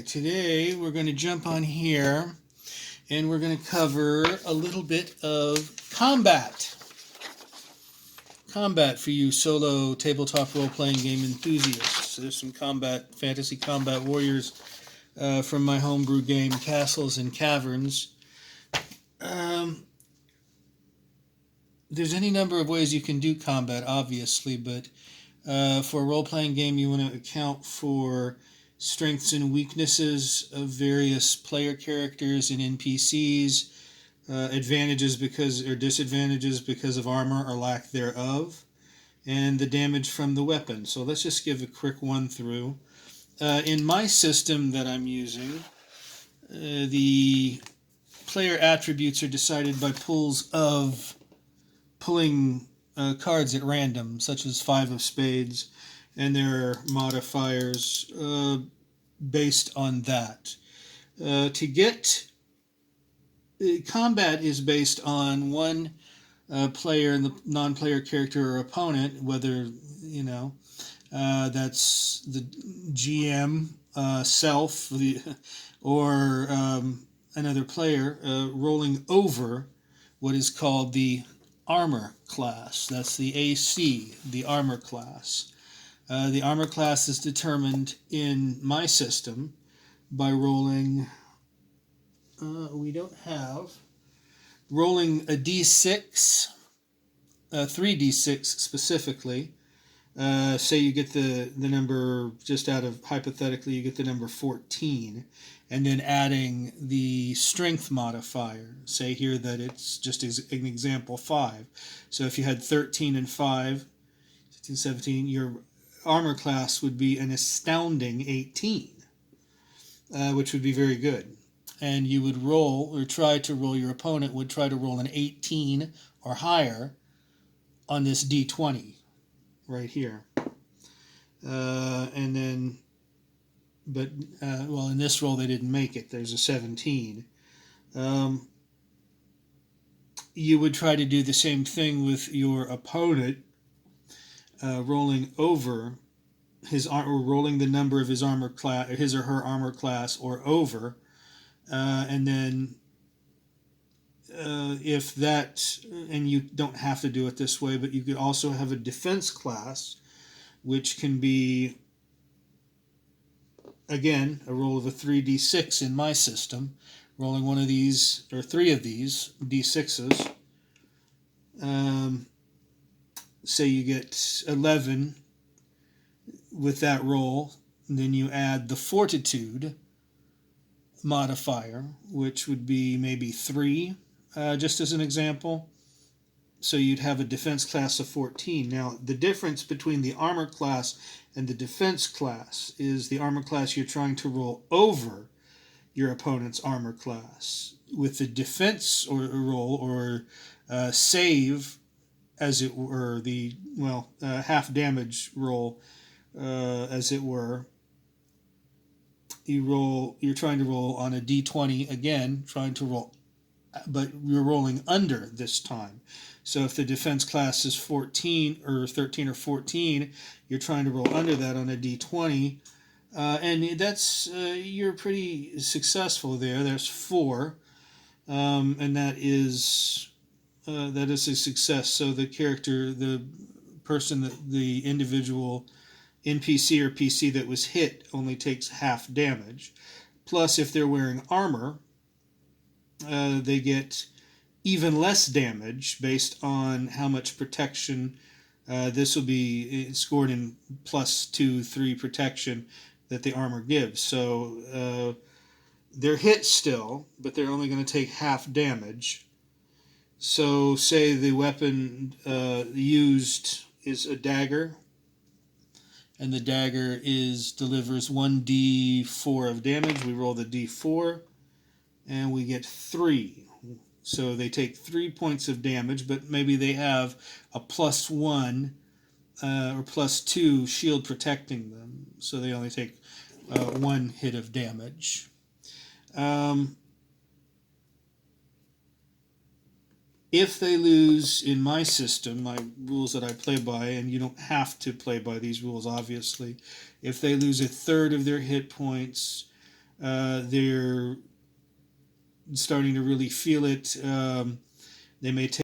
Okay, today we're going to jump on here and we're going to cover a little bit of combat. Combat for you solo tabletop role-playing game enthusiasts. There's some fantasy combat warriors from my homebrew game, Castles and Caverns. There's any number of ways you can do combat, obviously, but for a role-playing game, you want to account for strengths and weaknesses of various player characters and NPCs, advantages or disadvantages because of armor or lack thereof, and the damage from the weapon. So let's just give a quick one through. In my system that I'm using, the player attributes are decided by pulling cards at random, such as 5 of spades, and there are modifiers based on that. Combat is based on one player and the non-player character or opponent, whether, that's the GM, self, or another player, rolling over what is called the armor class. That's the AC, the armor class. The armor class is determined in my system by rolling rolling a d6, 3d6 specifically. Say you get the number, just out of hypothetically, you get the number 14, and then adding the strength modifier. Say here that it's just as an example 5. So if you had 13 and 5, 16, 17, your armor class would be an astounding 18, which would be very good. And you would roll, or try to roll, your opponent would try to roll an 18 or higher on this d20 right here. In this roll they didn't make it. There's a 17. You would try to do the same thing with your opponent, rolling over or rolling the number of his armor class, his or her armor class, or over, and then if that, and you don't have to do it this way, but you could also have a defense class, which can be, again, a roll of a 3d6 in my system, rolling one of these, or 3 of these d6s. Say you get 11 with that roll, and then you add the fortitude modifier, which would be maybe 3, just as an example. So you'd have a defense class of 14. Now, the difference between the armor class and the defense class is the armor class you're trying to roll over your opponent's armor class. With the defense roll or save, as it were, the half damage roll, as it were, you're trying to roll on a d20 again, but you're rolling under this time. So if the defense class is 14 or 13 or 14, you're trying to roll under that on a d20, and that's you're pretty successful there. There's 4, and that is a success. So the character, the person, the individual NPC or PC that was hit only takes half damage. Plus, if they're wearing armor, they get even less damage based on how much protection. This will be scored in +2, 3 protection that the armor gives. So they're hit still, but they're only going to take half damage. So say the weapon used is a dagger, and the dagger delivers 1d4 of damage. We roll the d4, and we get 3. So they take 3 points of damage, but maybe they have a +1 or +2 shield protecting them, so they only take 1 hit of damage. If they lose, in my system, my rules that I play by, and you don't have to play by these rules, obviously, if they lose a third of their hit points, they're starting to really feel it. They may take